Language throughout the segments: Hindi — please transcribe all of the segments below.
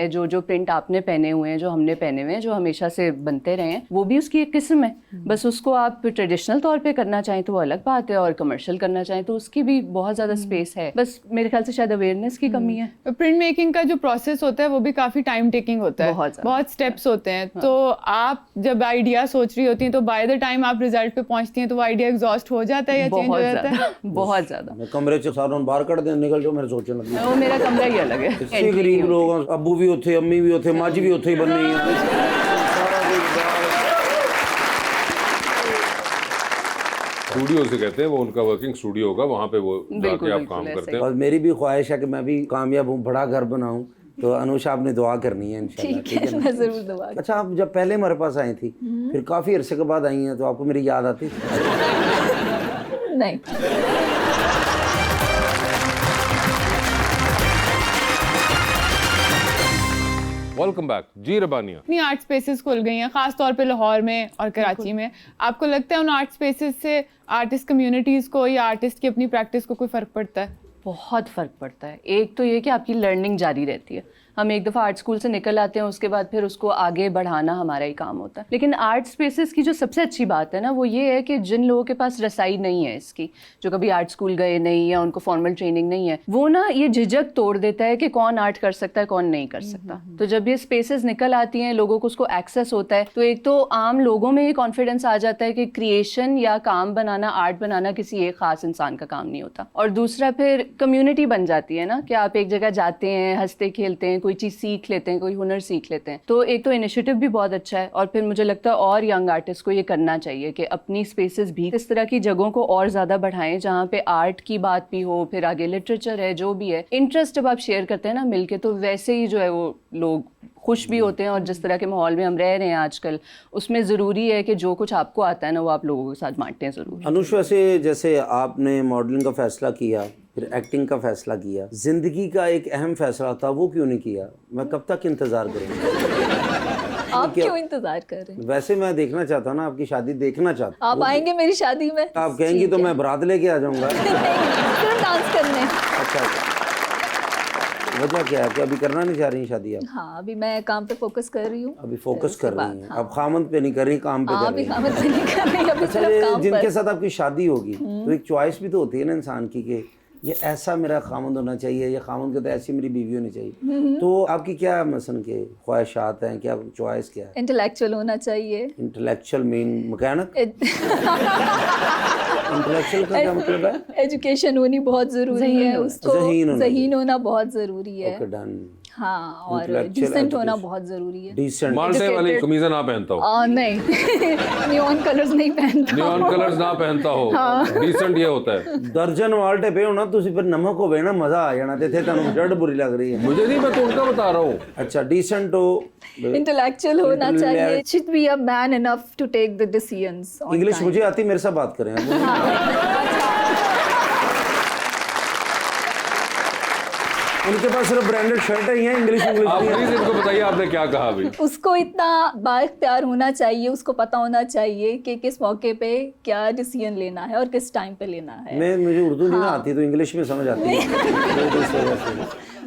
है, जो जो प्रिंट आपने पहने हुए हैं, जो हमने पहने हुए हैं, जो हमेशा से बनते रहे हैं, वो भी उसकी एक किस्म है। बस उसको आप ट्रेडिशनल तौर पे करना चाहें तो वो अलग बात है, और कमर्शियल करना चाहें तो उसकी भी बहुत ज़्यादा स्पेस है। बस मेरे ख्याल से शायद अवेयरनेस की कमी है। प्रिंट मेकिंग का जो प्रोसेस होता है वो भी काफ़ी टाइम टेकिंग होता है, बहुत स्टेप्स होते हैं। तो आप जब आइडिया सोच रही होती हैं तो बाय द टाइम आप रिजल्ट पे पहुंचती हैं तो वो आइडिया एग्जॉस्ट हो जाता है या चेंज हो जाता है? बहुत ज़्यादा। मैं कमरे से सारों बाहर कट दे निकल जाओ, मेरे सोचने लगी वो मेरा कमरा ही अलग है। इतने गरीब लोग, अब्बू भी उथे, अम्मी भी उथे, मज भी उथे ही बननी है। स्टूडियो से कहते हैं, वो उनका वर्किंग स्टूडियो होगा, वहाँ पे वो जाके आप काम करते हैं। और मेरी भी ख्वाहिश है कि मैं भी कामयाब हूँ, बड़ा घर बनाऊँ। तो अनुषा आपने दुआ करनी है इंशाल्लाह, ठीक है? मैं ज़रूर दुआ। अच्छा, आप जब पहले हमारे पास आई थी, फिर काफ़ी अरसे के बाद आई हैं, तो आपको मेरी याद आती थी? नहीं। वेलकम बैक जी रबानिया। इतनी आर्ट स्पेसेस खुल गई हैं, खास तौर पे लाहौर में और कराची में। आपको लगता है उन आर्ट स्पेसेस से आर्टिस्ट कम्युनिटीज़ को या आर्टिस्ट की अपनी प्रैक्टिस को कोई फ़र्क पड़ता है? बहुत फ़र्क पड़ता है। एक तो ये कि आपकी लर्निंग जारी रहती है। हम एक दफ़ा आर्ट स्कूल से निकल आते हैं, उसके बाद फिर उसको आगे बढ़ाना हमारा ही काम होता है। लेकिन आर्ट स्पेसेस की जो सबसे अच्छी बात है ना, वो ये है कि जिन लोगों के पास रसाई नहीं है इसकी, जो कभी आर्ट स्कूल गए नहीं या उनको फॉर्मल ट्रेनिंग नहीं है, वो ना ये झिझक तोड़ देता है कि कौन आर्ट कर सकता है, कौन नहीं कर सकता। तो जब ये स्पेसेस निकल आती हैं, लोगों को उसको एक्सेस होता है, तो एक तो आम लोगों में ये कॉन्फिडेंस आ जाता है कि क्रिएशन या काम बनाना, आर्ट बनाना किसी एक ख़ास इंसान का काम नहीं होता। और दूसरा फिर कम्युनिटी बन जाती है ना, कि आप एक जगह जाते हैं, हंसते खेलते हैं, कोई चीज़ सीख लेते हैं, कोई हुनर सीख लेते हैं। तो एक तो इनिशिएटिव भी बहुत अच्छा है, और फिर मुझे लगता है और यंग आर्टिस्ट को ये करना चाहिए कि अपनी स्पेसेस भी इस तरह की जगहों को और ज़्यादा बढ़ाएं, जहाँ पे आर्ट की बात भी हो, फिर आगे लिटरेचर है, जो भी है। इंटरेस्ट जब आप शेयर करते हैं ना मिलके, तो वैसे ही जो है वो लोग खुश भी होते हैं। और जिस तरह के माहौल में हम रह रहे हैं आजकल, उसमें ज़रूरी है कि जो कुछ आपको आता है ना, वो आप लोगों के साथ बांटें ज़रूर। अनुष, वैसे जैसे आपने मॉडलिंग का फैसला किया, फिर एक्टिंग का फैसला किया, जिंदगी का एक अहम फैसला था, वो क्यों नहीं किया? मैं कब तक इंतजार करूँगा? आप क्यों इंतजार कर रहे हैं? वैसे मैं देखना चाहता ना, आपकी शादी देखना चाहता। आप आएंगे मेरी शादी में? आप कहेंगी तो मैं बारात लेके आ जाऊंगा। सिर्फ डांस करने। अच्छा, वजह क्या है कि अभी करना नहीं चाह रही शादी आप? हाँ, अभी मैं काम पे फोकस कर रही हूँ। अभी फोकस कर रही हैं, अब खामद पे नहीं कर रही, काम पे कर अभी रही हैं। खामद पे नहीं कर रही, अभी अच्छा, सिर्फ काम जिनके पर। साथ आपकी शादी होगी तो एक चॉइस भी तो होती है ना इंसान की, कि ये ऐसा मेरा खामद होना चाहिए, या खामद के तो ऐसी मेरी बीवी होनी चाहिए। तो आपकी क्या मसलन के ख्वाहिशात हैं, क्या चॉइस क्या है? इंटेलेक्चुअल होना चाहिए। Intellectual mean mechanic? इंटेलेक्चुअल का क्या मतलब है? एजुकेशन होनी बहुत जरूरी है, उसको ज़हीन होना बहुत जरूरी है। Okay, done. हाँ, और डिसेंट होना बहुत जरूरी है। डिसेंट। माल्टे वाली कमीज़ें ना पहनता हो? नहीं, नियॉन कलर्स नहीं पहनता। नियॉन कलर्स ना पहनता हो, डिसेंट ये होता है। दर्जन माल्टे पे होना, तुसी पर नमक होवे ना, मजा आ जाना। ते तुहानू जड़ बुरी लग रही है। मुझे नहीं, मैं तो उनका बता रहा हूँ। अच्छा, डिसेंट हो, इंटेलेक्चुअल होना चाहिए, should be a man enough to take the decisions on English time. मुझे आती, मेरे साथ बात करें। उनके पास सिर्फ ब्रांडेड शर्ट है, इंग्लिश आप प्लीज इनको बताइए आपने क्या कहा अभी? उसको इतना बाइख्तियार होना चाहिए, उसको पता होना चाहिए कि किस मौके पे क्या डिसीजन लेना है और किस टाइम पे लेना है। मुझे उर्दू नहीं आती, तो इंग्लिश में समझ आती है।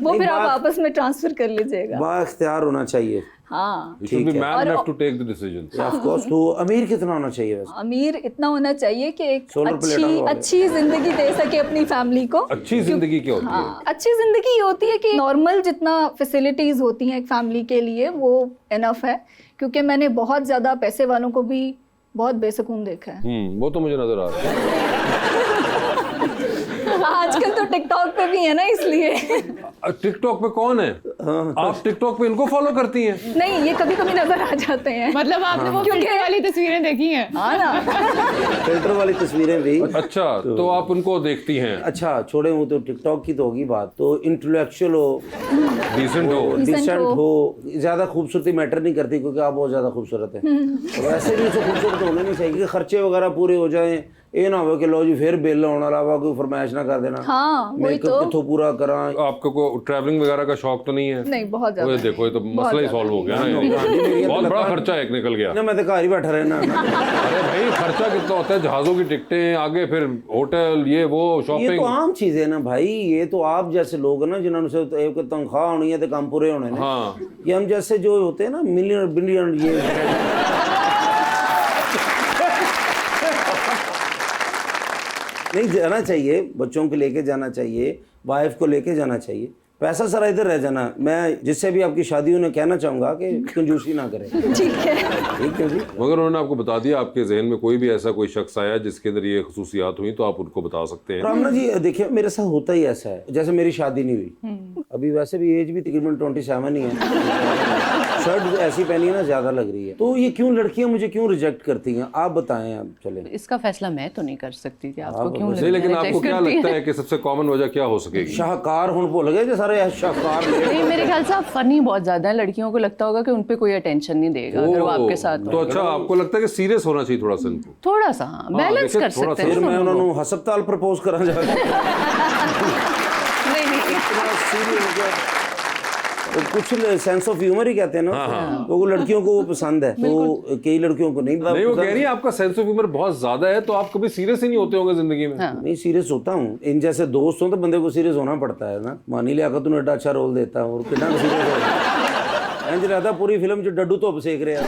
वो फिर आप आपस में ट्रांसफर कर लीजिएगा। बाइख्तियार होना चाहिए। हाँ, You should be man enough to take the decisions. Of course. तो अमीर कितना होना चाहिए वैसे? अमीर इतना होना चाहिए कि एक सोलर प्लेट अच्छी जिंदगी दे सके अपनी फैमिली को। अच्छी जिंदगी क्या होती है? हाँ, अच्छी जिंदगी ये होती है कि नॉर्मल जितना फैसिलिटीज होती हैं एक फैमिली के लिए, वो इनफ है। क्योंकि मैंने बहुत ज्यादा पैसे वालों को भी बहुत बेसुकून देखा है। वो तो मुझे नजर आ रहा है। आजकल तो टिकटॉक पे भी है ना, इसलिए। टिकटॉक पे कौन है? आप टिकटॉक पे इनको फॉलो करती हैं? नहीं, ये कभी कभी नजर आ जाते हैं। मतलब आपने वो फिल्टर वाली तस्वीरें देखी हैं? हाँ ना, फिल्टर वाली तस्वीरें भी। अच्छा, तो आप उनको देखती हैं? अच्छा, छोड़े, वो तो टिकटॉक की तो होगी बात। तो इंटेलेक्चुअल हो, डिसेंट हो, ज्यादा खूबसूरती मैटर नहीं करती, क्योंकि आप बहुत ज्यादा खूबसूरत है। तो वैसे भी उसे खूबसूरत होना नहीं चाहिए कि खर्चे वगैरह पूरे हो जाएं, ਇਹ ਨਾ ਹੋਵੇ ਕਿ ਲੋ ਜੀ ਫਿਰ ਬਿੱਲ ਆਉਣ वाला वा कोई फरमाइश ना कर देना हाँ वही मेकअप तो कितों पूरा करा आपको कोई ट्रैवलिंग वगैरह का शौक तो नहीं है? नहीं बहुत ज्यादा ओए देखो ये तो मसला ही सॉल्व हो गया ना ये। बहुत बड़ा खर्चा एक निकल गया। ना मैं तो घर ही बैठा रहना अरे भाई खर्चा कितना होता है, जहाजों की टिकटें, आगे फिर होटल, ये वो ये शॉपिंग। तो आम चीज है ना भाई, ये तो आप जैसे लोग हैं ना जिन्होंने से एक तनख्वाह होनी है तो काम पूरे होने हैं। हाँ ये हम जैसे जो होते हैं ना मिलियन बिलियन ये नहीं जाना चाहिए, बच्चों को लेके जाना चाहिए, वाइफ को लेके जाना चाहिए। पैसा सारा इधर रह जाना। मैं जिससे भी आपकी शादी उन्हें कहना चाहूंगा कि कंजूसी ना करें। ठीक है ठीक है जी। मगर उन्होंने आपको बता दिया, आपके जहन में कोई भी ऐसा कोई शख्स आया जिसके अंदर ये खसूसियात हुई तो आप उनको बता सकते हैं? रामना जी देखिए मेरे साथ होता ही ऐसा है, जैसे मेरी शादी नहीं हुई, अभी वैसे भी एज भी तकरीबन 27 ही है, शर्ट ऐसी पहनी है ना ज्यादा लग रही है, तो ये क्यों लड़कियां मुझे क्यों रिजेक्ट करती हैं? आप बताएं। आप चले इसका फैसला मैं तो नहीं कर सकती कि आपको क्यों नहीं, लेकिन आपको क्या लगता है कि सबसे कॉमन वजह क्या हो सकेगी? शाहकार हुन भूल गए जो सारे शाहकार नहीं, मेरे ख्याल से आप फनी बहुत ज्यादा है, लड़कियों को लगता होगा कि उन पे कोई अटेंशन नहीं देगा अगर वो आपके साथ तो हो। अच्छा आपको लगता है कि सीरियस होना चाहिए थोड़ा सा इनको? थोड़ा सा हाँ, बैलेंस देखिए, कर थोड़ा सकते सा। हैं फिर ना मैं हम लोग। उन्होंने हस्पताल प्रपोज करा जाए नहीं नहीं इतना सीरियस हो गया। तो कुछ सेंस ऑफ ह्यूमर ही कहते हैं ना, तो वो लड़कियों को वो पसंद है, तो कई लड़कियों को नहीं नहीं, वो पसंद। कह रही है आपका सेंस ऑफ ह्यूमर बहुत ज्यादा है, तो आप कभी सीरियस ही नहीं होते होंगे जिंदगी में। नहीं सीरियस होता हूँ, इन जैसे दोस्त हो तो बंदे को सीरियस होना पड़ता है ना। मानी लिया का तूने एडा अच्छा रोल देता है और कितना सीरियस हो इंज रहता पूरी फिल्म जो डड्डू धुप सेक रहे हैं।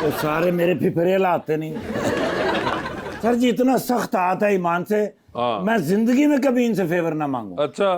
तो सारे मेरे फिफरे लाते नहीं। सर जी इतना सख्त आता है ईमान से, मैं जिंदगी में कभी इनसे फेवर ना मांगू। अच्छा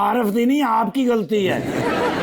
आरफ दी नहीं, आपकी गलती है।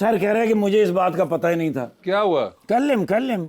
सर कह रहे हैं कि मुझे इस बात का पता ही नहीं था। क्या हुआ? कल्लिम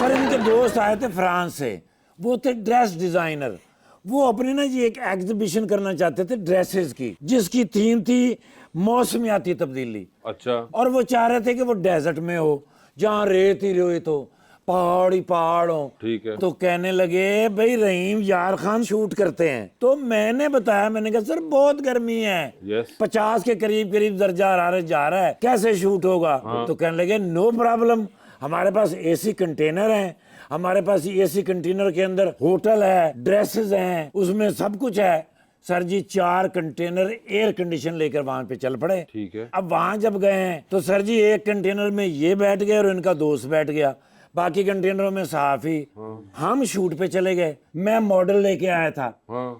सर इनके दोस्त आए थे फ्रांस से, वो थे ड्रेस डिजाइनर। वो अपनी ना जी एक एग्जीबिशन करना चाहते थे ड्रेसेस की, जिसकी थीम थी मौसमियाती तब्दीली। अच्छा और वो चाह रहे थे कि वो डेजर्ट में हो जहाँ रेत ही रेत हो, पहाड़ ही पहाड़ हो। ठीक है। तो कहने लगे भाई रहीम यार खान शूट करते हैं। तो मैंने बताया, मैंने कहा सर बहुत गर्मी है, यस 50 के करीब करीब दर्जा हरारत जा रहा है, कैसे शूट होगा? तो कहने लगे नो प्रॉब्लम, हमारे पास एसी कंटेनर है, हमारे पास एसी कंटेनर के अंदर होटल है, ड्रेसेस हैं, उसमें सब कुछ है। सर जी 4 कंटेनर एयर कंडीशन लेकर वहां पे चल पड़े। ठीक है। अब वहां जब गए हैं तो सर जी एक कंटेनर में ये बैठ गए और इनका दोस्त बैठ गया, बाकी कंटेनरों में सहाफी। हम शूट पे चले गए, मैं मॉडल लेके आया था।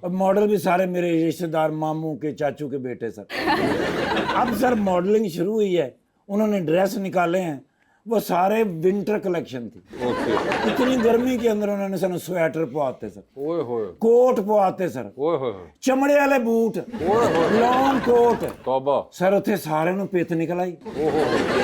अब मॉडल भी सारे मेरे रिश्तेदार, मामू के, चाचू के बेटे सर। अब सर मॉडलिंग शुरू हुई है, उन्होंने ड्रेस निकाले हैं, वो सारे विंटर कलेक्शन थी। ओके। इतनी गर्मी के अंदर उन्होंने सर स्वेटर पवाते सर, ओए होए कोट पवाते सर, ओए होए चमड़े वाले बूट, लॉन्ग कोट। तौबा। सर उत्थे सारे ਨੂੰ ਪਿੱਤ ਨਿਕਲ ਆਈ।